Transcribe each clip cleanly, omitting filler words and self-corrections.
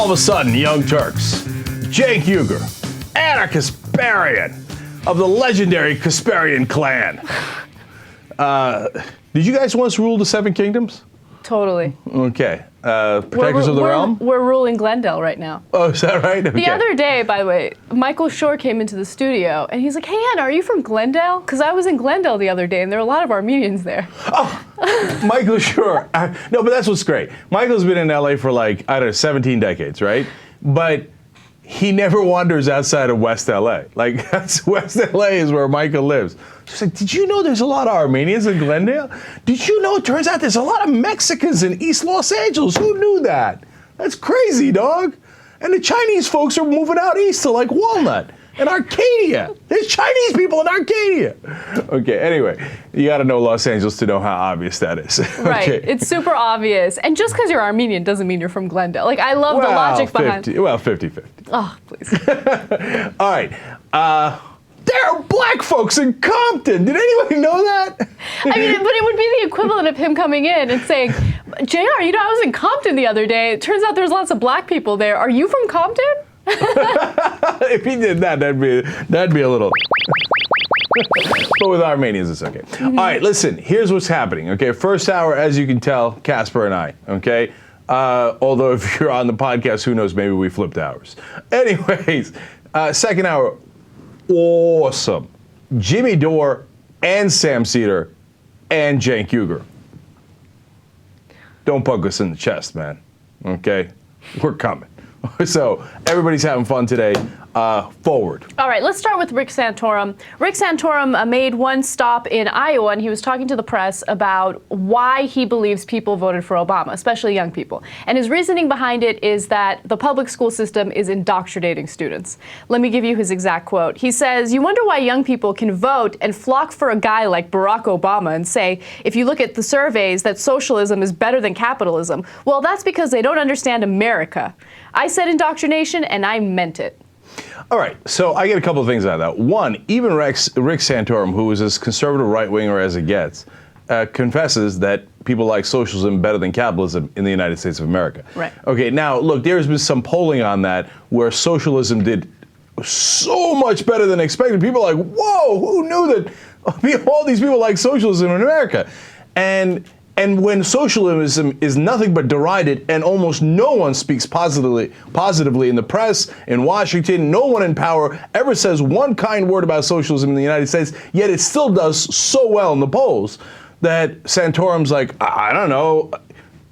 all of a sudden, young Turks, Cenk Uygur, anarchist-barian of the legendary Kasparian clan. Did you guys once rule the Seven Kingdoms? Totally. Okay. Protectors of the realm? We're ruling Glendale right now. Oh, is that right? Okay. The other day, by the way, Michael Schur came into the studio and he's like, "Hey, Anna, are you from Glendale? Because I was in Glendale the other day and there are a lot of Armenians there." Oh, Michael Schur. No, but that's what's great. Michael's been in LA for like, I don't know, 17 decades, right? But he never wanders outside of West LA. Like, that's West LA is where Michael lives. She's like, "Did you know there's a lot of Armenians in Glendale? Did you know it turns out there's a lot of Mexicans in East Los Angeles? Who knew that? That's crazy, dog. And the Chinese folks are moving out east to like Walnut and Arcadia. There's Chinese people in Arcadia." Okay, anyway, you gotta know Los Angeles to know how obvious that is. Right, Okay. it's super obvious. And just because you're Armenian doesn't mean you're from Glendale. Like, I love the logic behind. 50-50. Oh, please. All right. There are black folks in Compton. Did anybody know that? I mean, but it would be the equivalent of him coming in and saying, "JR, you know, I was in Compton the other day. It turns out there's lots of black people there. Are you from Compton?" If he did that, that'd be a little. But with Armenians, it's okay. All right, listen. Here's what's happening. Okay, first hour, as you can tell, Casper and I. Okay. Although if you're on the podcast, who knows? Maybe we flipped hours. Anyways, second hour. Awesome. Jimmy Dore and Sam Cedar and Cenk Uygur. Don't poke us in the chest, man. Okay? We're coming. So everybody's having fun today. Forward. All right, let's start with Rick Santorum. Rick Santorum made one stop in Iowa, and he was talking to the press about why he believes people voted for Obama, especially young people. And his reasoning behind it is that the public school system is indoctrinating students. Let me give you his exact quote. He says, "You wonder why young people can vote and flock for a guy like Barack Obama and say, if you look at the surveys, that socialism is better than capitalism. Well, that's because they don't understand America. I said indoctrination, and I meant it." All right, so I get a couple of things out of that. One, even Rick Santorum, who is as conservative right-winger as it gets, confesses that people like socialism better than capitalism in the United States of America. Right. Okay, now, look, there's been some polling on that where socialism did so much better than expected. People are like, whoa, who knew that all these people like socialism in America? And when socialism is nothing but derided and almost no one speaks positively in the press, in Washington, no one in power ever says one kind word about socialism in the United States, yet it still does so well in the polls that Santorum's like, I don't know,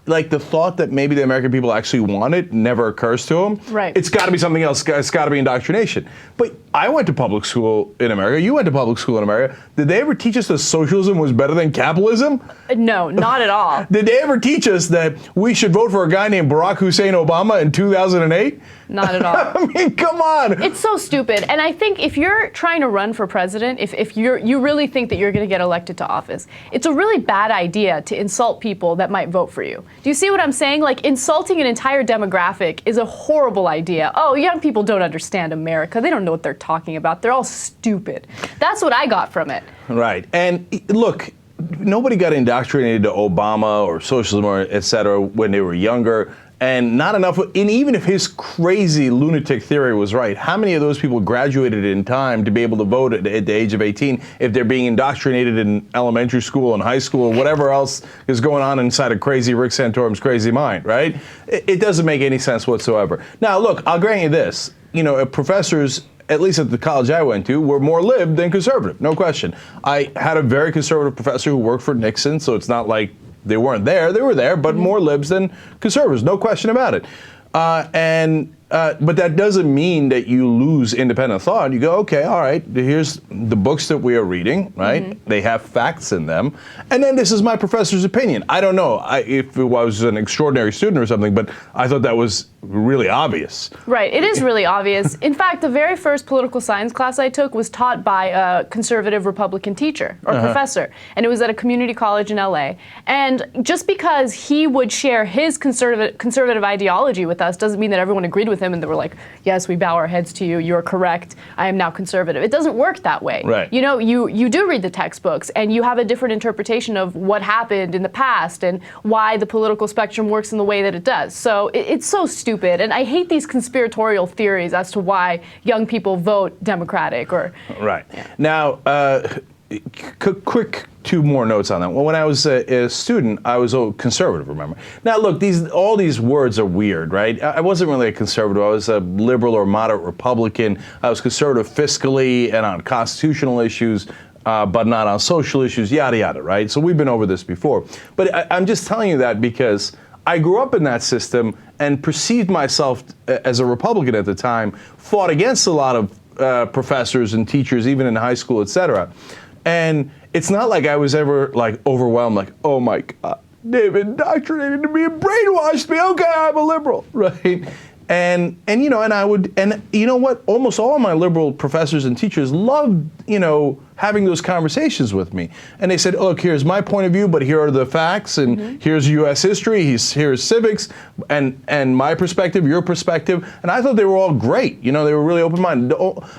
like the thought that maybe the American people actually want it never occurs to him. Right. It's got to be something else. It's got to be indoctrination. But I went to public school in America. You went to public school in America. Did they ever teach us that socialism was better than capitalism? No, not at all. Did they ever teach us that we should vote for a guy named Barack Hussein Obama in 2008? Not at all. I mean, come on. It's so stupid. And I think if you're trying to run for president, if you really think that you're going to get elected to office, it's a really bad idea to insult people that might vote for you. Do you see what I'm saying? Like, insulting an entire demographic is a horrible idea. Oh, young people don't understand America. They don't know what they're talking about. They're all stupid. That's what I got from it. Right. And look, nobody got indoctrinated to Obama or socialism or et cetera when they were younger. And not enough, and even if his crazy lunatic theory was right, how many of those people graduated in time to be able to vote at the age of 18 if they're being indoctrinated in elementary school and high school or whatever else is going on inside of crazy Rick Santorum's crazy mind, right? It doesn't make any sense whatsoever. Now, look, I'll grant you this. You know, professors, at least at the college I went to, were more lib than conservative, no question. I had a very conservative professor who worked for Nixon, so it's not like they weren't there. They were there, but more libs than conservatives, no question about it. But that doesn't mean that you lose independent thought. You go, okay, all right, here's the books that we are reading, right? Mm-hmm. They have facts in them. And then this is my professor's opinion. I don't know if it was an extraordinary student or something, but I thought that was really obvious. Right, it is really obvious. In fact, the very first political science class I took was taught by a conservative Republican teacher or professor, and it was at a community college in LA. And just because he would share his conservative ideology with us doesn't mean that everyone agreed with him and they were like, yes, we bow our heads to you, you're correct, I am now conservative. It doesn't work that way. Right. You know, you do read the textbooks and you have a different interpretation of what happened in the past and why the political spectrum works in the way that it does. So it's so stupid stupid. And I hate these conspiratorial theories as to why young people vote Democratic or. Right. Now, quick two more notes on that. Well, when I was a student, I was a conservative, remember? Now, look, all these words are weird, right? I wasn't really a conservative. I was a liberal or moderate Republican. I was conservative fiscally and on constitutional issues, but not on social issues, yada, yada, right? So we've been over this before. But I'm just telling you that because I grew up in that system and perceived myself as a Republican at the time, fought against a lot of professors and teachers, even in high school, et cetera. And it's not like I was ever like overwhelmed, like, oh my God, they've indoctrinated me and brainwashed me. Okay, I'm a liberal, right? And you know, and you know what? Almost all of my liberal professors and teachers loved, you know, having those conversations with me. And they said, look, here's my point of view, but here are the facts, and here's U.S. history, here's civics, and my perspective, your perspective. And I thought they were all great. You know, they were really open-minded.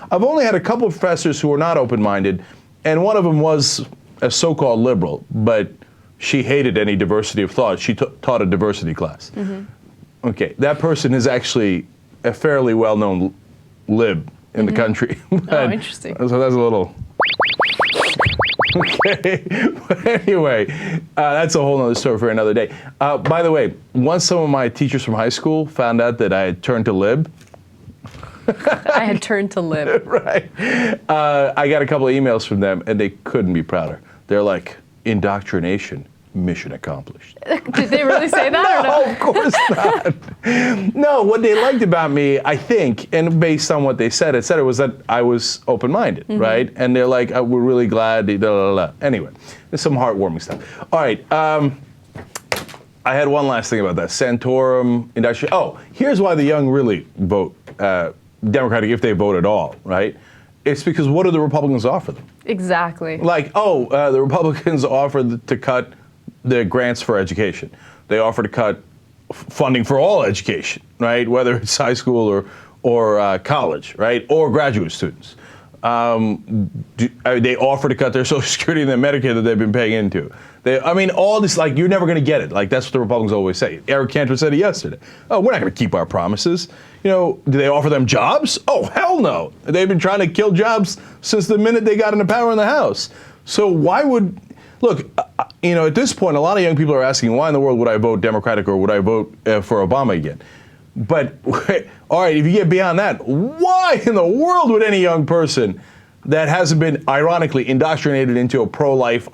I've only had a couple of professors who were not open-minded, and one of them was a so-called liberal, but she hated any diversity of thought. She taught a diversity class. Okay, that person is actually a fairly well-known lib in the country. Oh, interesting. So that's a little... Okay, but anyway, that's a whole other story for another day. By the way, once some of my teachers from high school found out that I had turned to lib, I had turned to lib. right. I got a couple of emails from them, and they couldn't be prouder. They're like, indoctrination, mission accomplished. Did they really say that? No, or no? of course not. No, what they liked about me, I think, and based on what they said, et cetera, was that I was open-minded, right? And they're like, we're really glad, blah, blah, blah. Anyway, there's some heartwarming stuff. All right. I had one last thing about that. Santorum, indoctrination. Oh, here's why the young really vote Democratic if they vote at all, right? It's because what do the Republicans offer them? Exactly. Like, the Republicans offer to cut the grants for education. They offer to cut funding for all education, right? Whether it's high school or college, right? Or graduate students. They offer to cut their Social Security and their Medicare that they've been paying into. All this, like, you're never going to get it. Like, that's what the Republicans always say. Eric Cantor said it yesterday. Oh, we're not going to keep our promises. You know, do they offer them jobs? Oh, hell no. They've been trying to kill jobs since the minute they got into power in the House. So why would, look, you know, at this point, a lot of young people are asking, why in the world would I vote Democratic or would I vote for Obama again? But, all right, if you get beyond that, why in the world would any young person that hasn't been, ironically, indoctrinated into a pro-life,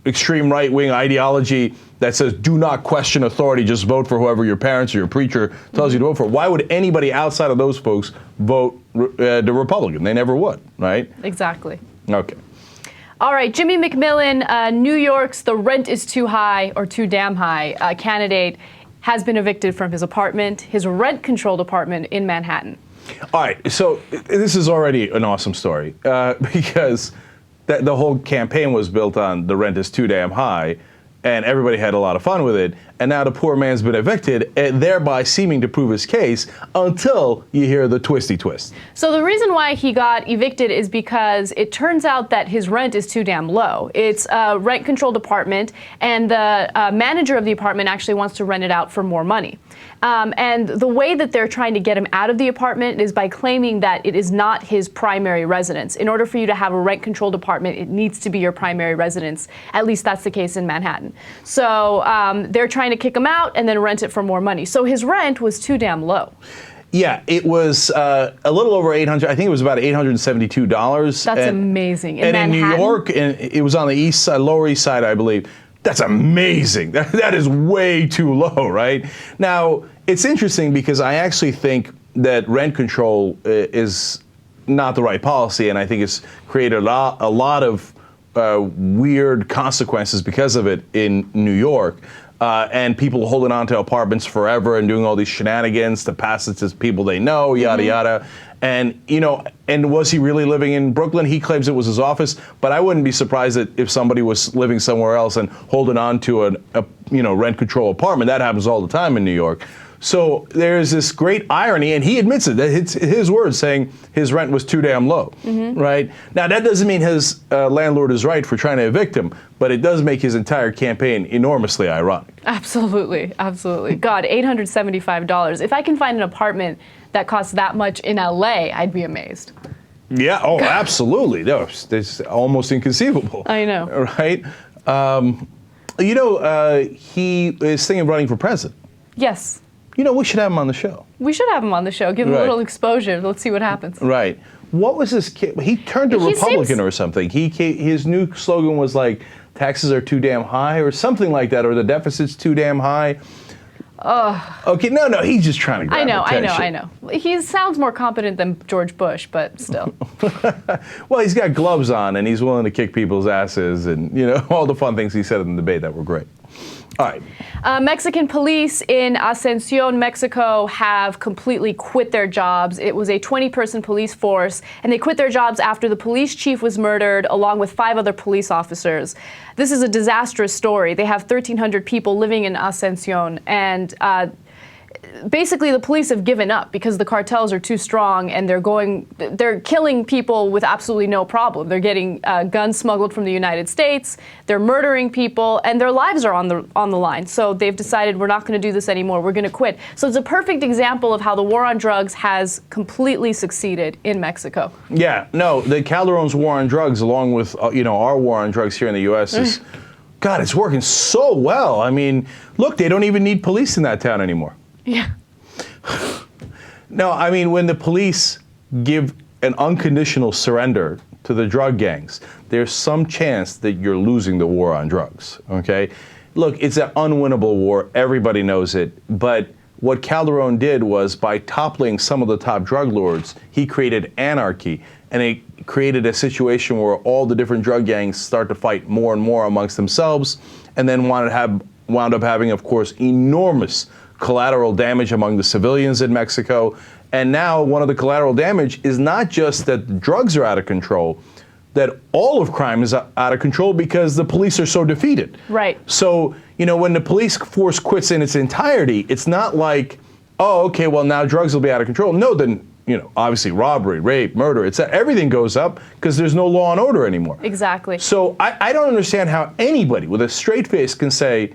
extreme right-wing ideology that says, do not question authority, just vote for whoever your parents or your preacher tells you to vote for. Why would anybody outside of those folks vote the Republican? They never would, right? Exactly. Okay. All right, Jimmy McMillan, New York's The Rent is Too High or Too Damn High candidate, has been evicted from his apartment, his rent-controlled apartment in Manhattan. All right, so this is already an awesome story because the whole campaign was built on the rent is too damn high, and everybody had a lot of fun with it. And now the poor man's been evicted, thereby seeming to prove his case until you hear the twisty twist. So the reason why he got evicted is because it turns out that his rent is too damn low. It's a rent-controlled apartment, and the manager of the apartment actually wants to rent it out for more money. And the way that they're trying to get him out of the apartment is by claiming that it is not his primary residence. In order for you to have a rent-controlled apartment, it needs to be your primary residence. At least that's the case in Manhattan. So they're trying to kick him out and then rent it for more money. So his rent was too damn low. Yeah, it was a little over $800. I think it was about $872. That's amazing. In New York, and it was on the east side, Lower East Side, I believe. That's amazing. That is way too low, right? Now, it's interesting because I actually think that rent control is not the right policy, and I think it's created a lot of weird consequences because of it in New York. And people holding on to apartments forever and doing all these shenanigans to pass it to people they know, yada, yada. And, you know, and was he really living in Brooklyn? He claims it was his office, but I wouldn't be surprised that if somebody was living somewhere else and holding on to a rent control apartment. That happens all the time in New York. So there's this great irony, and he admits it. That it's his words saying his rent was too damn low, right? Now, that doesn't mean his landlord is right for trying to evict him, but it does make his entire campaign enormously ironic. Absolutely, absolutely. God, $875. If I can find an apartment that costs that much in LA, I'd be amazed. Yeah, oh, absolutely. No, it's almost inconceivable. I know. Right? He is thinking of running for president. Yes. We should have him on the show. We should have him on the show. Give him Right. a little exposure. Let's see what happens. Right. What was his kid? He turned to Republican or something. His new slogan was like, taxes are too damn high or something like that, or the deficit's too damn high. Okay, no, he's just trying to grab attention. I know. He sounds more competent than George Bush, but still. Well, he's got gloves on and he's willing to kick people's asses and, all the fun things he said in the debate that were great. All right. Mexican police in Asunción, Mexico have completely quit their jobs. It was a 20-person police force, and they quit their jobs after the police chief was murdered, along with 5 other police officers. This is a disastrous story. They have 1,300 people living in Asunción, and basically the police have given up because the cartels are too strong, and they're killing people with absolutely no problem. They're getting guns smuggled from the United States, they're murdering people, and their lives are on the line. So they've decided, we're not going to do this anymore, we're going to quit. So it's a perfect example of how the war on drugs has completely succeeded in Mexico. Yeah, no, the Calderon's war on drugs, along with our war on drugs here in the U.S. is, God, it's working so well. I mean, look, they don't even need police in that town anymore. Yeah. No, I mean, when the police give an unconditional surrender to the drug gangs, there's some chance that you're losing the war on drugs, okay? Look, it's an unwinnable war. Everybody knows it. But what Calderon did was, by toppling some of the top drug lords, he created anarchy. And it created a situation where all the different drug gangs start to fight more and more amongst themselves, and then wound up having, of course, enormous collateral damage among the civilians in Mexico. And now one of the collateral damage is not just that the drugs are out of control, that all of crime is out of control because the police are so defeated. Right. So, when the police force quits in its entirety, it's not like, oh, okay, well, now drugs will be out of control. No, then, obviously robbery, rape, murder, everything goes up because there's no law and order anymore. Exactly. So I don't understand how anybody with a straight face can say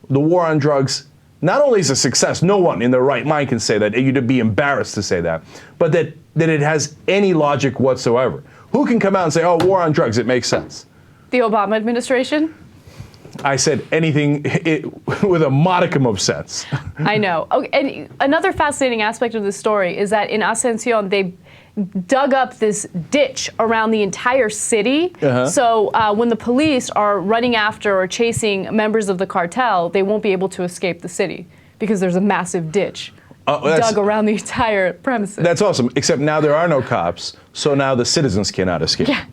the war on drugs not only is a success, no one in their right mind can say that, you'd be embarrassed to say that, but that it has any logic whatsoever. Who can come out and say, oh, war on drugs, it makes sense? The Obama administration? I said anything with a modicum of sense. I know. Okay, and another fascinating aspect of this story is that in Asunción, they dug up this ditch around the entire city. So when the police are running after or chasing members of the cartel, they won't be able to escape the city because there's a massive ditch dug around the entire premises. That's awesome, except now there are no cops, so now the citizens cannot escape. Yeah.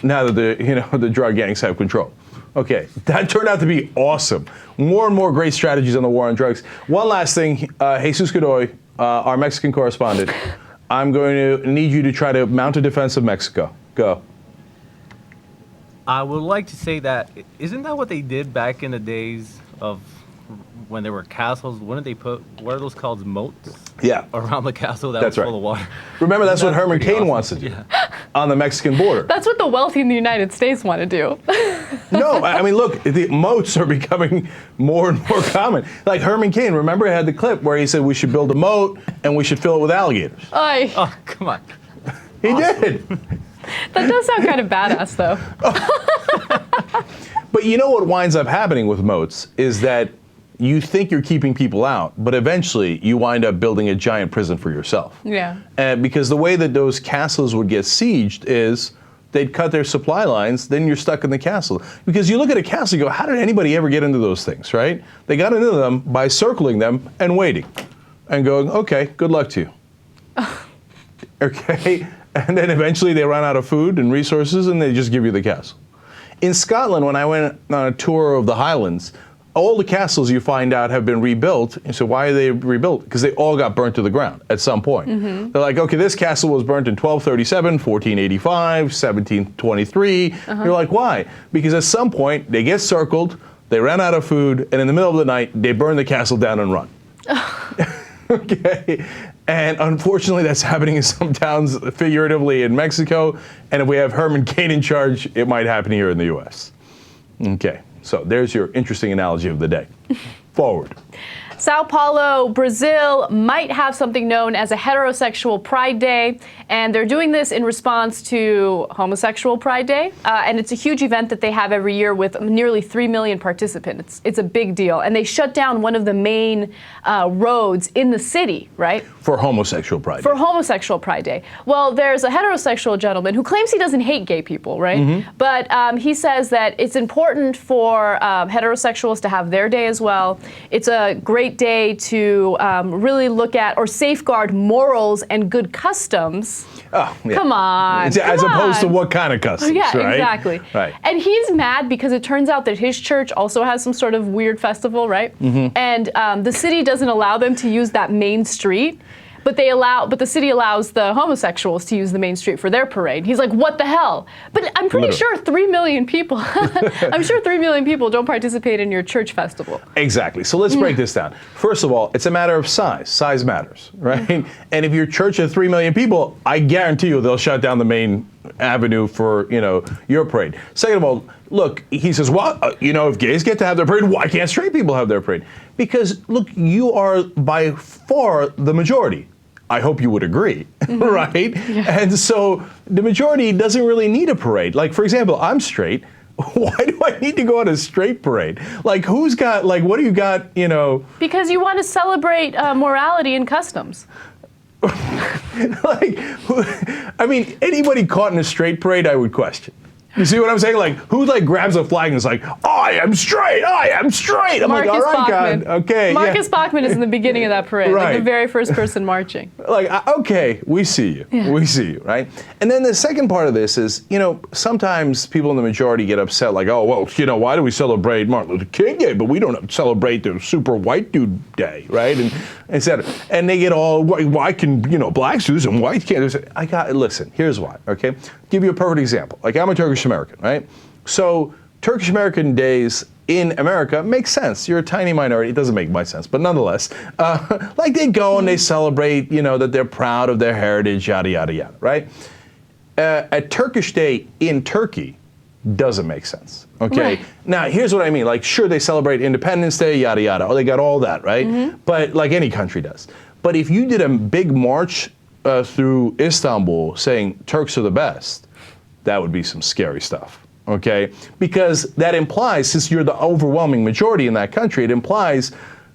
Now that the drug gangs have control. Okay, that turned out to be awesome. More and more great strategies on the war on drugs. One last thing, Jesus Godoy, our Mexican correspondent, I'm going to need you to try to mount a defense of Mexico. Go. I would like to say that, isn't that what they did back in the days of when there were castles? Wouldn't they put, what are those called, moats? Yeah. Around the castle that That's was right. full of water. Remember, that's what Herman Cain awesome? wants to do Yeah. on the Mexican border. That's what the wealthy in the United States want to do. No, I mean, look, the moats are becoming more and more common. Like Herman Cain, remember, he had the clip where he said we should build a moat and we should fill it with alligators. Oh, come on. He did. That does sound kind of badass, though. But you know what winds up happening with moats is that you think you're keeping people out, but eventually you wind up building a giant prison for yourself. Yeah. Because the way that those castles would get sieged is they'd cut their supply lines, then you're stuck in the castle. Because you look at a castle, you go, how did anybody ever get into those things, right? They got into them by circling them and waiting and going, okay, good luck to you. Okay? And then eventually they run out of food and resources and they just give you the castle. In Scotland, when I went on a tour of the Highlands, all the castles you find out have been rebuilt. And so why are they rebuilt? Because they all got burnt to the ground at some point. Mm-hmm. They're like, okay, this castle was burnt in 1237, 1485, 1723. You're like, why? Because at some point they get circled, they ran out of food, and in the middle of the night they burn the castle down and run. Okay, and unfortunately, that's happening in some towns, figuratively, in Mexico. And if we have Herman Cain in charge, it might happen here in the U.S. Okay, so there's your interesting analogy of the day. Forward. Sao Paulo, Brazil might have something known as a Heterosexual Pride Day, and they're doing this in response to Homosexual Pride Day, and it's a huge event that they have every year with nearly 3 million participants. It's a big deal, and they shut down one of the main roads in the city, right? For Homosexual Pride Day. For Homosexual Pride Day. Well, there's a heterosexual gentleman who claims he doesn't hate gay people, right? Mm-hmm. But he says that it's important for heterosexuals to have their day as well. It's a great day to really look at or safeguard morals and good customs. Oh, yeah. Come on. As opposed to what kind of customs, Yeah, right? exactly. Right. And he's mad because it turns out that his church also has some sort of weird festival, right? Mm-hmm. And the city doesn't allow them to use that main street. But the city allows the homosexuals to use the main street for their parade. He's like, what the hell? But I'm pretty sure 3 million people, I'm sure 3 million people don't participate in your church festival. Exactly. So let's break this down. First of all, it's a matter of size. Size matters, right? And if your church has 3 million people, I guarantee you they'll shut down the main avenue for, your parade. Second of all, look, he says, well, if gays get to have their parade, why can't straight people have their parade? Because, look, you are by far the majority. I hope you would agree, right? Yeah. And so the majority doesn't really need a parade. Like, for example, I'm straight. Why do I need to go on a straight parade? Like, what do you got, Because you want to celebrate morality and customs. Anybody caught in a straight parade, I would question. You see what I'm saying? Like, who grabs a flag and is like, I am straight. I'm like, all right, Bachman. God, okay. Marcus Bachman is in the beginning of that parade, Right. like the very first person marching. Okay, we see you. Yeah. We see you, right? And then the second part of this is, sometimes people in the majority get upset, like, oh, well, why do we celebrate Martin Luther King Day, but we don't celebrate the super white dude day, right? And et cetera. And they get all, why can, blacks do this and whites can't do this? Listen, here's why, okay? Give you a perfect example. Like, I'm a Turkish American, right? So Turkish American days in America makes sense. You're a tiny minority. It doesn't make much sense, but nonetheless, they go and they celebrate, that they're proud of their heritage, yada, yada, yada, right? A Turkish day in Turkey doesn't make sense, okay? Right. Now, here's what I mean. Like, sure, they celebrate Independence Day, yada, yada. Oh, they got all that, right? Mm-hmm. But like any country does. But if you did a big march through Istanbul saying Turks are the best, that would be some scary stuff, okay? Because that implies, since you're the overwhelming majority in that country, it implies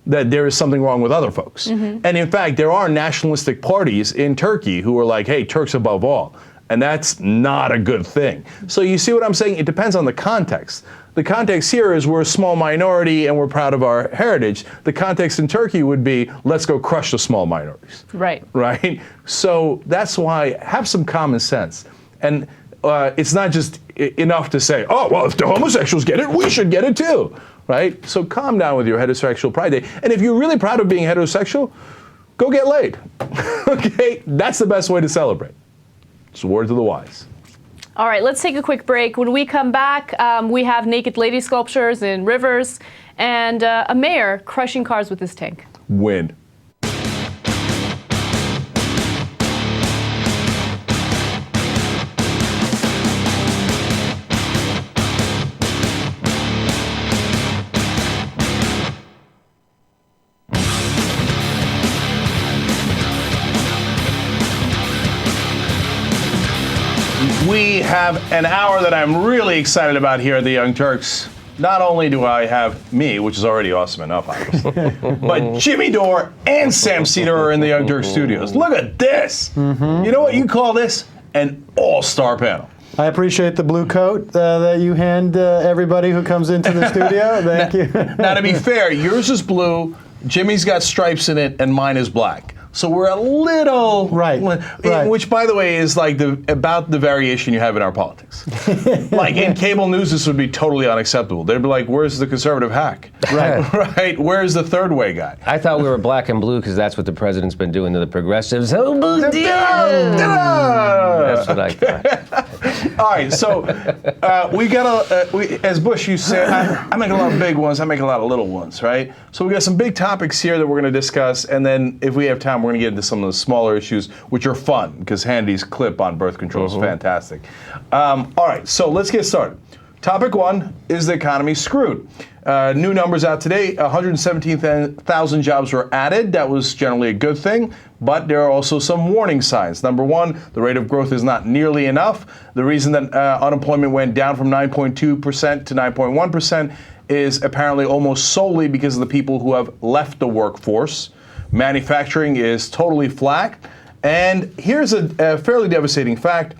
that there is something wrong with other folks. Mm-hmm. And in fact, there are nationalistic parties in Turkey who are like, hey, Turks above all. And that's not a good thing. So you see what I'm saying? It depends on the context. The context here is we're a small minority and we're proud of our heritage. The context in Turkey would be, let's go crush the small minorities. Right. Right? So that's why, have some common sense. And it's not just enough to say, oh, well, if the homosexuals get it, we should get it too, right? So calm down with your Heterosexual Pride Day. And if you're really proud of being heterosexual, go get laid, okay? That's the best way to celebrate. It's the words of the wise. All right, let's take a quick break. When we come back, we have naked lady sculptures in rivers and a mayor crushing cars with his tank. Win. We have an hour that I'm really excited about here at the Young Turks. Not only do I have me, which is already awesome enough, obviously, but Jimmy Dore and Sam Cedar are in the Young Turks studios. Look at this. Mm-hmm. You know what you call this? An all-star panel. I appreciate the blue coat that you hand everybody who comes into the studio. Thank you. Now, to be fair, yours is blue, Jimmy's got stripes in it, and mine is black. So we're a little Right. Which, by the way, is like about the variation you have in our politics. Like in cable news, this would be totally unacceptable. They'd be like, "Where's the conservative hack?" Right. Right. Where's the third way guy? I thought we were black and blue because that's what the president's been doing to the progressives. Oh, boo, that's what I thought. All right, so we got as Bush, you said, I make a lot of big ones, I make a lot of little ones, right? So we got some big topics here that we're going to discuss, and then if we have time, we're going to get into some of the smaller issues, which are fun, because Handy's clip on birth control is fantastic. All right, so let's get started. Topic one, is the economy screwed? New numbers out today, 117,000 jobs were added. That was generally a good thing, but there are also some warning signs. Number one, the rate of growth is not nearly enough. The reason that unemployment went down from 9.2% to 9.1% is apparently almost solely because of the people who have left the workforce. Manufacturing is totally flat. And here's a fairly devastating fact.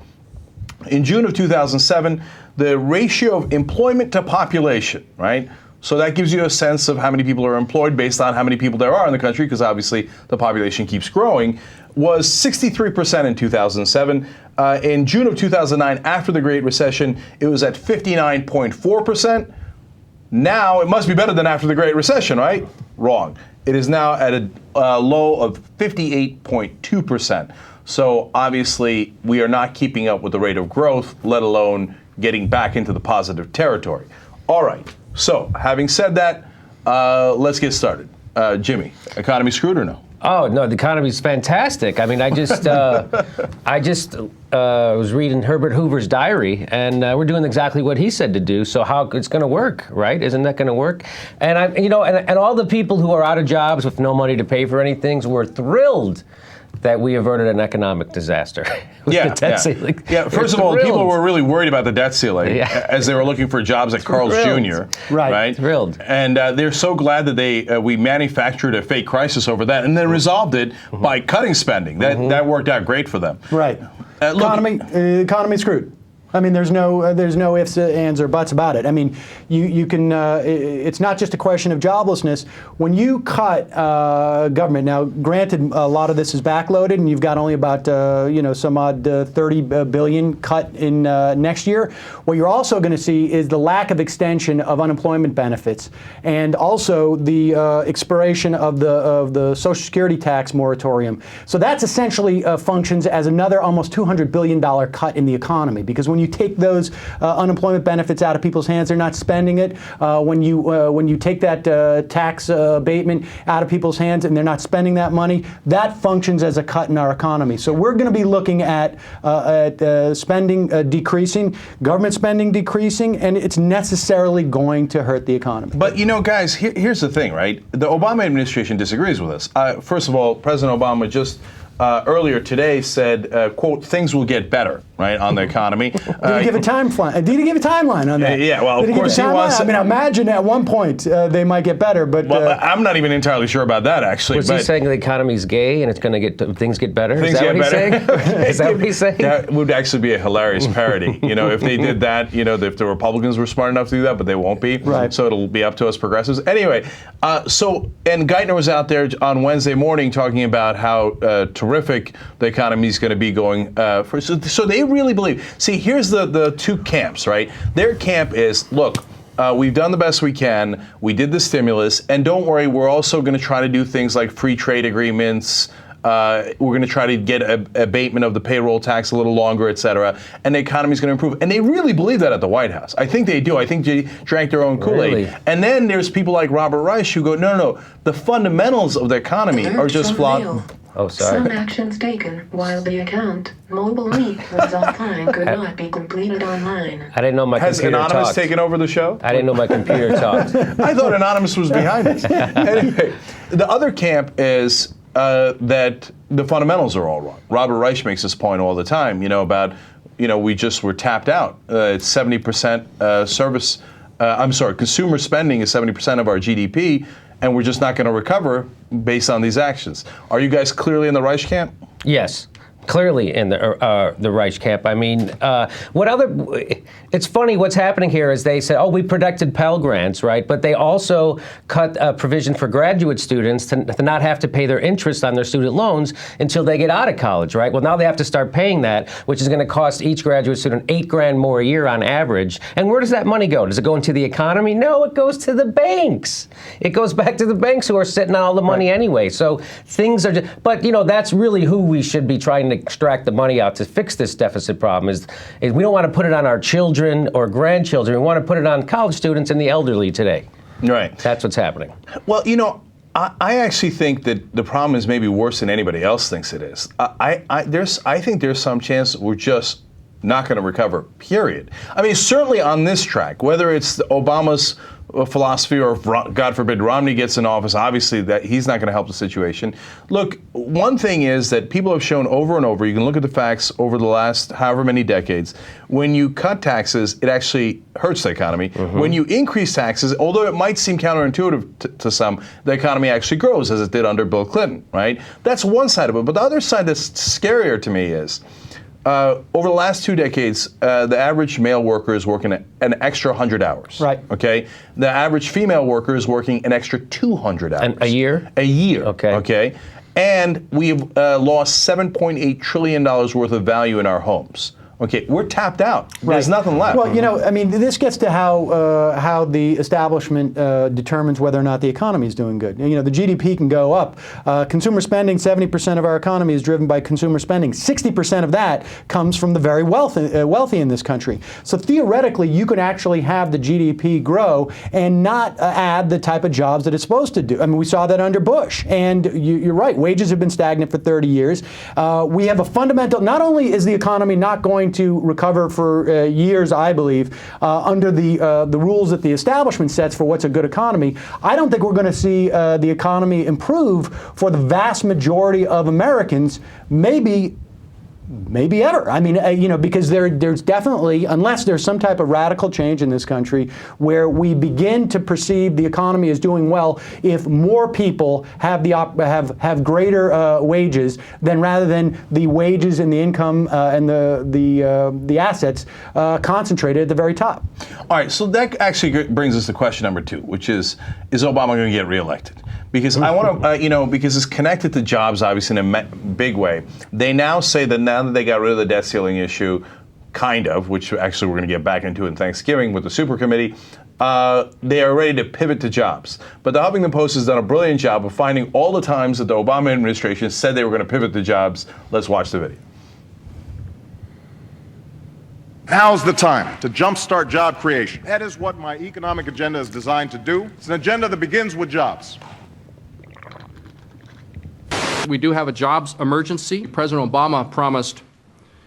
In June of 2007, the ratio of employment to population, right? So that gives you a sense of how many people are employed based on how many people there are in the country, because obviously the population keeps growing, was 63% in 2007. In June of 2009, after the Great Recession, it was at 59.4%. Now, it must be better than after the Great Recession, right? Wrong. It is now at a low of 58.2%. So obviously, we are not keeping up with the rate of growth, let alone getting back into the positive territory. All right. So, having said that, let's get started. Jimmy, economy screwed or no? Oh no, the economy's fantastic. I mean, I just was reading Herbert Hoover's diary, and we're doing exactly what he said to do. So how it's going to work, right? Isn't that going to work? And and all the people who are out of jobs with no money to pay for anything were thrilled that we averted an economic disaster with the debt ceiling. Yeah, first of all, people were really worried about the debt ceiling as they were looking for jobs at Carl's Jr. Right. Thrilled. And they're so glad that we manufactured a fake crisis over that and then resolved it by cutting spending. That worked out great for them. Right. Economy screwed. I mean, there's no ifs, ands, or buts about it. I mean, you can. It's not just a question of joblessness. When you cut government, now, granted, a lot of this is backloaded, and you've got only about some odd 30 billion cut in next year. What you're also going to see is the lack of extension of unemployment benefits, and also the expiration of the Social Security tax moratorium. So that's essentially functions as another almost $200 billion cut in the economy, because when you take those unemployment benefits out of people's hands, they're not spending it. When you take that tax abatement out of people's hands and they're not spending that money, that functions as a cut in our economy. So we're going to be looking at spending decreasing, government spending decreasing, and it's necessarily going to hurt the economy. But guys, here's the thing, right? The Obama administration disagrees with us. First of all, President Obama just earlier today said, quote, things will get better, right, on the economy. Did he give a timeline? Did he give a timeline on that? Yeah, well, of course he wants. I mean, imagine at one point they might get better, but well, I'm not even entirely sure about that actually. Was he saying the economy's gay and it's going to things get better? Things Is that get what better. He's saying? Is that what he's saying? That would actually be a hilarious parody. If they did that, if the Republicans were smart enough to do that, but they won't be. Right. So it'll be up to us progressives. Anyway, and Geithner was out there on Wednesday morning talking about how terrific the economy is going to be going. So they really believe. See, here's the two camps, right? Their camp is, look, we've done the best we can. We did the stimulus, and don't worry, we're also going to try to do things like free trade agreements. We're going to try to get abatement of the payroll tax a little longer, et cetera, and the economy is going to improve. And they really believe that at the White House. I think they do. I think they drank their own Kool-Aid. Really? And then there's people like Robert Reich who go, no, the fundamentals of the economy are just flawed. Oh, sorry. Some actions taken while the account mobile meet was offline could not be completed online. I didn't know my Has computer Anonymous talked. taken over the show? I didn't know my computer talked. I thought Anonymous was behind us. Anyway, the other camp is that the fundamentals are all wrong. Robert Reich makes this point all the time, about, we just were tapped out. It's 70% consumer spending is 70% of our GDP, and we're just not going to recover based on these actions. Are you guys clearly in the Reich camp? Yes. clearly in the Reich camp. I mean, it's funny what's happening here is they said, oh, we protected Pell Grants, right? But they also cut a provision for graduate students to not have to pay their interest on their student loans until they get out of college, right? Well, now they have to start paying that, which is going to cost each graduate student $8,000 more a year on average. And where does that money go? Does it go into the economy? No, it goes to the banks. It goes back to the banks who are sitting on all the money anyway. So things are just, but that's really who we should be trying to extract the money out to fix this deficit problem is we don't want to put it on our children or grandchildren. We want to put it on college students and the elderly today. Right. That's what's happening. Well, I actually think that the problem is maybe worse than anybody else thinks it is. I think there's some chance we're just not going to recover, period. I mean, certainly on this track, whether it's Obama's philosophy or if, God forbid, Romney gets in office, obviously that he's not going to help the situation. Look, one thing is that people have shown over and over, you can look at the facts over the last however many decades, when you cut taxes, it actually hurts the economy. Mm-hmm. When you increase taxes, although it might seem counterintuitive to some, the economy actually grows as it did under Bill Clinton, right? That's one side of it. But the other side that's scarier to me is, over the last 2 decades, the average male worker is working an extra 100 hours. Right. Okay. The average female worker is working an extra 200 hours. A year? A year. Okay. Okay. And we've lost $7.8 trillion worth of value in our homes. Okay, we're tapped out. There's nothing left. Well, I mean, this gets to how the establishment determines whether or not the economy is doing good. The GDP can go up. Consumer spending, 70% of our economy is driven by consumer spending. 60% of that comes from the very wealthy in this country. So theoretically, you could actually have the GDP grow and not add the type of jobs that it's supposed to do. I mean, we saw that under Bush. And you're right, wages have been stagnant for 30 years. We have a fundamental, not only is the economy not going to recover for years, I believe, under the rules that the establishment sets for what's a good economy. I don't think we're going to see the economy improve for the vast majority of Americans, maybe ever. I mean, because there's definitely, unless there's some type of radical change in this country where we begin to perceive the economy as doing well, if more people have have greater wages than rather than the wages and the income and the assets concentrated at the very top. All right, so that actually brings us to question number 2, which is Obama going to get reelected? Because I want to, because it's connected to jobs, obviously, in a big way. They now say that now that they got rid of the debt ceiling issue, kind of, which actually we're going to get back into in Thanksgiving with the super committee, they are ready to pivot to jobs. But the Huffington Post has done a brilliant job of finding all the times that the Obama administration said they were going to pivot to jobs. Let's watch the video. Now's the time to jumpstart job creation. That is what my economic agenda is designed to do. It's an agenda that begins with jobs. We do have a jobs emergency. President Obama promised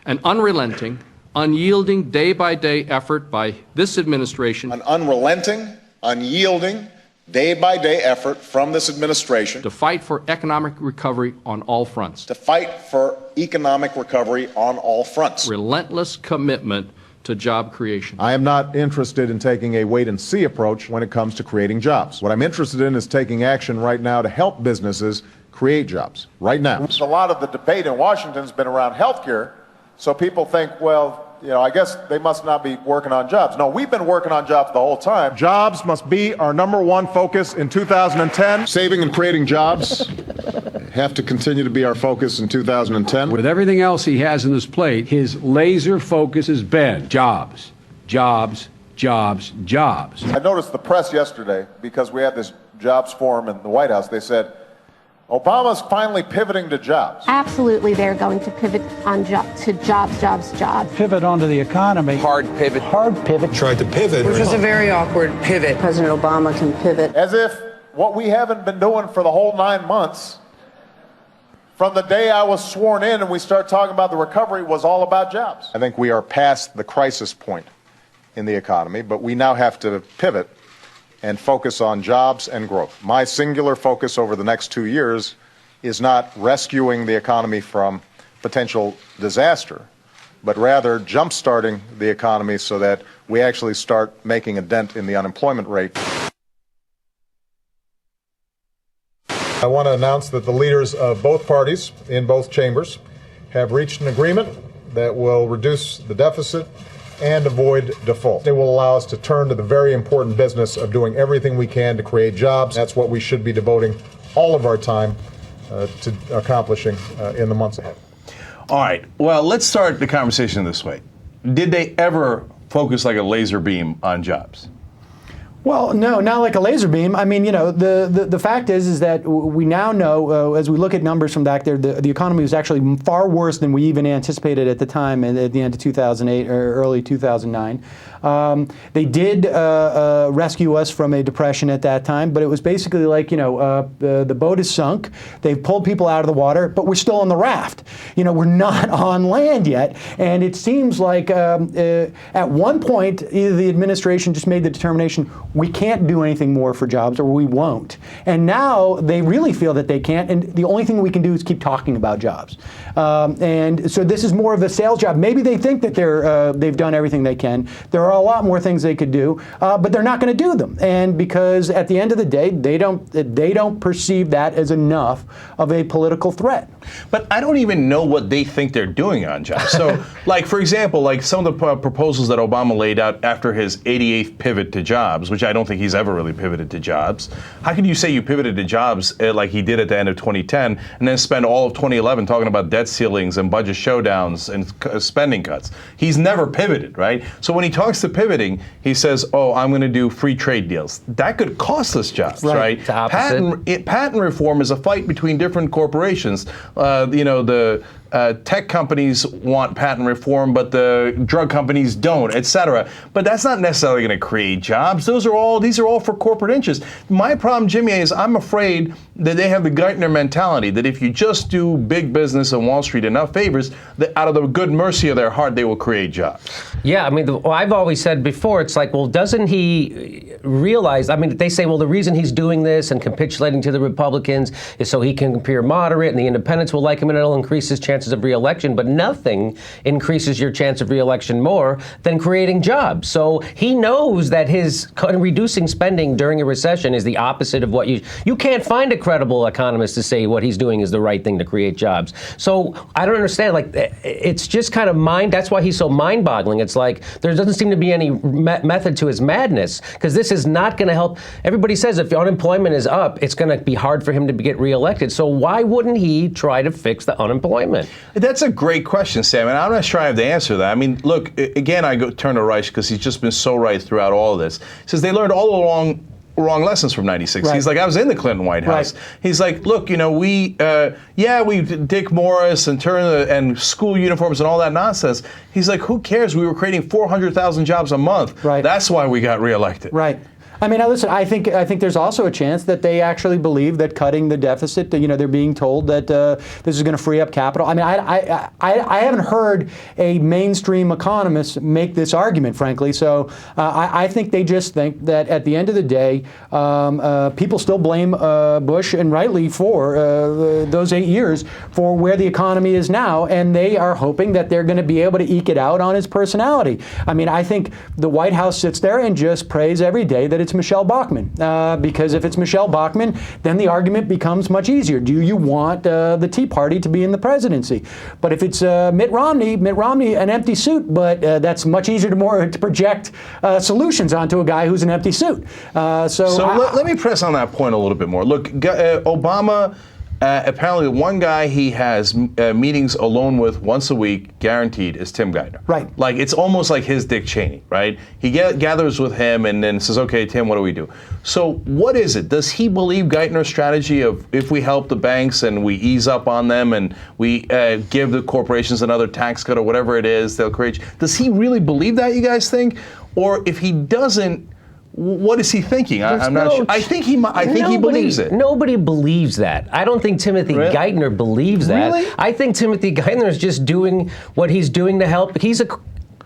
an unrelenting, unyielding, day-by-day effort by this administration. An unrelenting, unyielding, day-by-day effort from this administration. To fight for economic recovery on all fronts. To fight for economic recovery on all fronts. Relentless commitment to job creation. I am not interested in taking a wait-and-see approach when it comes to creating jobs. What I'm interested in is taking action right now to help businesses create jobs right now. A lot of the debate in Washington has been around health care, so people think, well, I guess they must not be working on jobs. No, we've been working on jobs the whole time. Jobs must be our #1 focus in 2010. Saving and creating jobs have to continue to be our focus in 2010. With everything else he has in his plate, his laser focus has been jobs, jobs, jobs, jobs. I noticed the press yesterday, because we had this jobs forum in the White House, they said, Obama's finally pivoting to jobs. Absolutely, they're going to pivot to jobs. Pivot onto the economy. Hard pivot. Tried to pivot. Which was a very awkward pivot. President Obama can pivot. As if what we haven't been doing for the whole 9 months, from the day I was sworn in and we start talking about the recovery, was all about jobs. I think we are past the crisis point in the economy, but we now have to pivot and focus on jobs and growth. My singular focus over the next 2 years is not rescuing the economy from potential disaster, but rather jump-starting the economy so that we actually start making a dent in the unemployment rate. I want to announce that the leaders of both parties in both chambers have reached an agreement that will reduce the deficit and avoid default. It will allow us to turn to the very important business of doing everything we can to create jobs. That's what we should be devoting all of our time to accomplishing in the months ahead. All right. Well, let's start the conversation this way. Did they ever focus like a laser beam on jobs? Well, no, not like a laser beam. I mean, the fact is that we now know, as we look at numbers from back there, the economy was actually far worse than we even anticipated at the time, at the end of 2008 or early 2009. They did rescue us from a depression at that time, but it was basically like, the boat is sunk. They've pulled people out of the water, but we're still on the raft. We're not on land yet. And it seems like at one point, either the administration just made the determination, we can't do anything more for jobs, or we won't. And now they really feel that they can't, and the only thing we can do is keep talking about jobs. And so this is more of a sales job. Maybe they think that they've done everything they can. There are a lot more things they could do, but they're not going to do them. And because at the end of the day, they don't perceive that as enough of a political threat. But I don't even know what they think they're doing on jobs. So, like, for example, like some of the proposals that Obama laid out after his 88th pivot to jobs, which I don't think he's ever really pivoted to jobs. How can you say you pivoted to jobs like he did at the end of 2010 and then spend all of 2011 talking about debt ceilings and budget showdowns and spending cuts? He's never pivoted, right? So when he talks to pivoting, he says, oh, I'm going to do free trade deals. That could cost us jobs, right? It's the opposite. Patent reform is a fight between different corporations. Tech companies want patent reform, but the drug companies don't, et cetera. But that's not necessarily going to create jobs. These are all for corporate interests. My problem, Jimmy, is I'm afraid that they have the Geithner mentality that if you just do big business and Wall Street enough favors, that out of the good mercy of their heart, they will create jobs. Yeah, I mean, I've always said before, it's like, well, doesn't he realize, I mean, they say, well, the reason he's doing this and capitulating to the Republicans is so he can appear moderate and the independents will like him and it'll increase his chances of re-election, but nothing increases your chance of re-election more than creating jobs. So he knows that his reducing spending during a recession is the opposite of what you can't find a credible economist to say what he's doing is the right thing to create jobs. So I don't understand, like, it's just kind of that's why he's so mind-boggling. It's like there doesn't seem to be any method to his madness, because this is not going to help. Everybody says if unemployment is up, it's going to be hard for him to get reelected. So why wouldn't he try to fix the unemployment? That's a great question, Sam, and I'm not sure I have the answer to that. I mean, look, again, I turn to Reich because he's just been so right throughout all of this. He says they learned all along wrong lessons from '96. Right. He's like, I was in the Clinton White House. Right. He's like, look, we Dick Morris and school uniforms and all that nonsense. He's like, who cares? We were creating 400,000 jobs a month. Right. That's why we got reelected. Right. I mean, listen, I think there's also a chance that they actually believe that cutting the deficit, they're being told that this is going to free up capital. I mean, I haven't heard a mainstream economist make this argument, frankly. So I think they just think that at the end of the day, people still blame Bush, and rightly, for those 8 years for where the economy is now, and they are hoping that they're going to be able to eke it out on his personality. I mean, I think the White House sits there and just prays every day that it's Michelle Bachmann, because if it's Michelle Bachmann, then the argument becomes much easier. Do you want the Tea Party to be in the presidency? But if it's Mitt Romney, an empty suit, but that's much easier to project solutions onto a guy who's an empty suit. Let me press on that point a little bit more. Look, Obama. Apparently, one guy he has meetings alone with once a week, guaranteed, is Tim Geithner. Right. Like, it's almost like his Dick Cheney, right? He gathers with him and then says, okay, Tim, what do we do? So what is it? Does he believe Geithner's strategy of if we help the banks and we ease up on them and we give the corporations another tax cut or whatever it is, they'll create? Does he really believe that, you guys think? Or if he doesn't, what is he thinking? I'm not sure. I think he believes it. Nobody believes that. I don't think Timothy Geithner believes that. Really? I think Timothy Geithner is just doing what he's doing to help.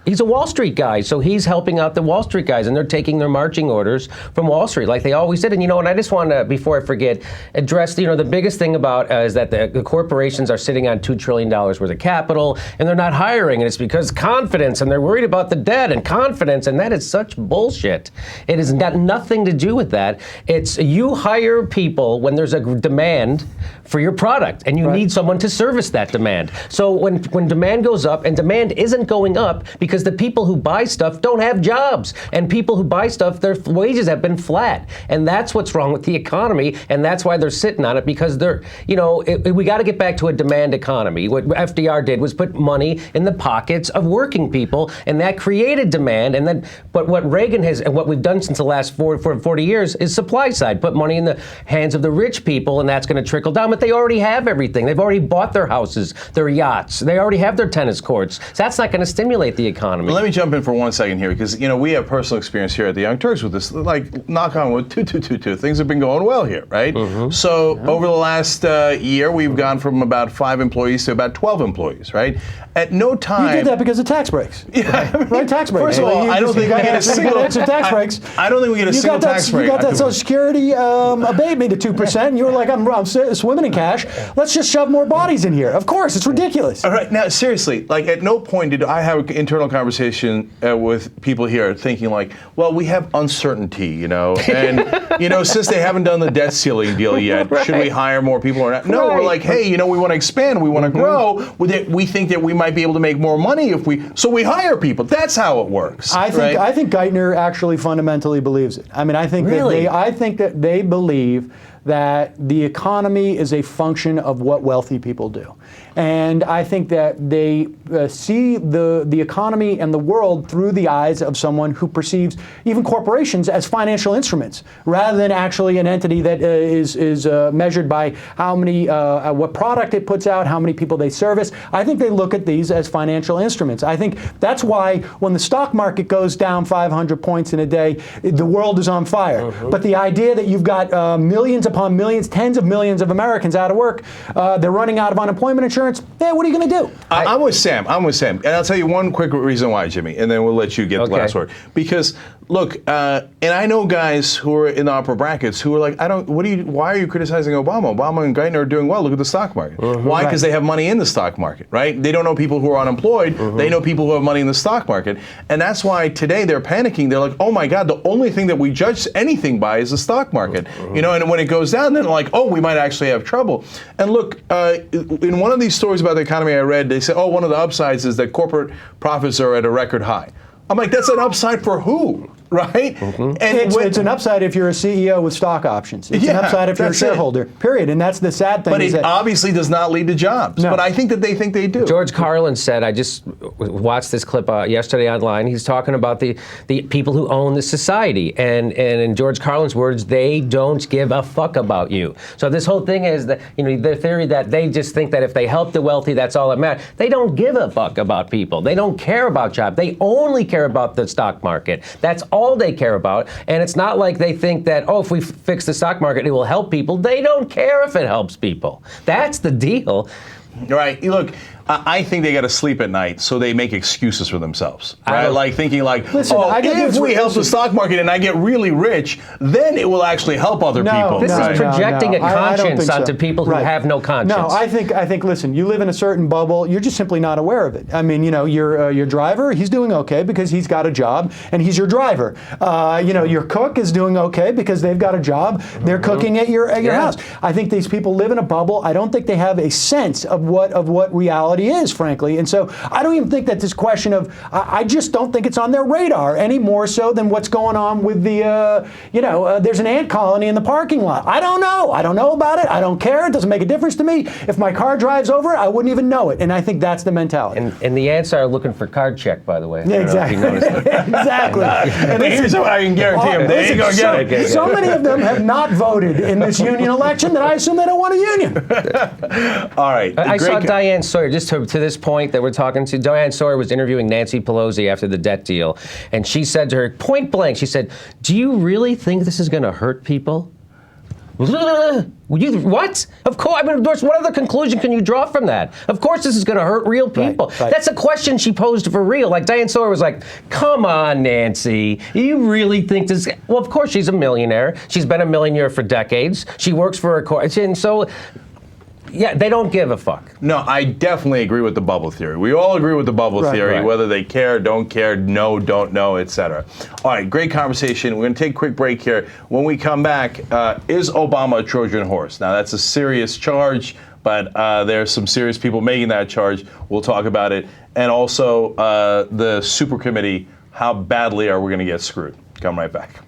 He's a Wall Street guy, so he's helping out the Wall Street guys, and they're taking their marching orders from Wall Street, like they always did. And and I just want to, before I forget, address the biggest thing about is that the corporations are sitting on $2 trillion worth of capital, and they're not hiring, and it's because confidence, and they're worried about the debt and confidence, and that is such bullshit. It has got nothing to do with that. It's you hire people when there's a demand for your product, and you need someone to service that demand. So when demand goes up, and demand isn't going up because the people who buy stuff don't have jobs, and people who buy stuff, their wages have been flat, and that's what's wrong with the economy, and that's why they're sitting on it, because they're, we got to get back to a demand economy. What FDR did was put money in the pockets of working people, and that created demand. And then, but what Reagan has, and what we've done since the last 40 years, is supply side, put money in the hands of the rich people, and that's going to trickle down. But they already have everything. They've already bought their houses, their yachts. They already have their tennis courts. So that's not going to stimulate the economy. Let me jump in for 1 second here, because we have personal experience here at the Young Turks with this. Like, knock on wood, things have been going well here, right? So over the last year, we've gone from about 5 employees to about 12 employees, right? At no time. You did that because of tax breaks. Yeah, I mean, right? Tax breaks. First of all, I don't think we get a single extra tax breaks. I don't think we get a single tax break. You got that Social Security abatement to 2%, and you were like, I'm swimming in cash. Let's just shove more bodies in here. Of course, it's ridiculous. All right, now seriously, like at no point did I have an internal conversation with people here thinking like, well, we have uncertainty, and since they haven't done the debt ceiling deal yet, should we hire more people or not? No, we're like, hey, we want to expand, we want to grow. We think that we might be able to make more money if we hire people. That's how it works. I think Geithner actually fundamentally believes it. I mean, I think that they believe that the economy is a function of what wealthy people do. And I think that they see the economy and the world through the eyes of someone who perceives even corporations as financial instruments, rather than actually an entity that is measured by how many, what product it puts out, how many people they service. I think they look at these as financial instruments. I think that's why when the stock market goes down 500 points in a day, the world is on fire. But the idea that you've got millions upon millions, tens of millions of Americans out of work, they're running out of unemployment insurance. Yeah, what are you going to do? I'm with Sam. And I'll tell you one quick reason why, Jimmy, and then we'll let you get the last word. Because look, and I know guys who are in the upper brackets who are like, why are you criticizing Obama? Obama and Geithner are doing well. Look at the stock market. Why? Because they have money in the stock market, right? They don't know people who are unemployed. They know people who have money in the stock market. And that's why today they're panicking. They're like, oh my God, the only thing that we judge anything by is the stock market. And when it goes down, then like, oh, we might actually have trouble. And look, in one of these stories about the economy I read, they said, oh, one of the upsides is that corporate profits are at a record high. I'm like, that's an upside for who? Right? And it's an upside if you're a CEO with stock options. It's an upside if you're a shareholder, period. And that's the sad thing. But it obviously does not lead to jobs. No. But I think that they think they do. George Carlin said, I just watched this clip yesterday online, he's talking about the people who own the society. And in George Carlin's words, they don't give a fuck about you. So this whole thing is that, the theory that they just think that if they help the wealthy, that's all that matters. They don't give a fuck about people. They don't care about jobs. They only care about the stock market. That's all they care about. And it's not like they think that, if we fix the stock market, it will help people. They don't care if it helps people. That's the deal. Right. Look, I think they got to sleep at night, so they make excuses for themselves. Right? Like thinking like, if we help the stock market and I get really rich, then it will actually help other people. This is projecting a conscience onto people who have no conscience. No, I think. Listen, you live in a certain bubble. You're just simply not aware of it. I mean, your driver, he's doing okay because he's got a job and he's your driver. Your cook is doing okay because they've got a job. They're cooking at your house. I think these people live in a bubble. I don't think they have a sense of what reality is, frankly. And so I don't even think that this question of, I just don't think it's on their radar any more so than what's going on with the, there's an ant colony in the parking lot. I don't know. I don't know about it. I don't care. It doesn't make a difference to me. If my car drives over it, I wouldn't even know it. And I think that's the mentality. And the ants are looking for card check, by the way. Yeah, exactly. Exactly. And here's what I can guarantee them. They ain't gonna get it. So many of them have not voted in this union election that I assume they don't want a union. All right. I saw Diane Sawyer, just to this point that we're talking to. Diane Sawyer was interviewing Nancy Pelosi after the debt deal, and she said to her, point blank, she said, do you really think this is going to hurt people? What? Of course. I mean, Doris, what other conclusion can you draw from that? Of course this is going to hurt real people. Right. That's a question she posed for real. Like, Diane Sawyer was like, come on, Nancy. You really think this... Well, of course, she's a millionaire. She's been a millionaire for decades. She works for a... And so... Yeah, they don't give a fuck. No, I definitely agree with the bubble theory. We all agree with the bubble theory, whether they care, don't care, know, don't know, etc. All right, great conversation. We're going to take a quick break here. When we come back, is Obama a Trojan horse? Now, that's a serious charge, but there's some serious people making that charge. We'll talk about it. And also, the super committee, how badly are we going to get screwed? Come right back.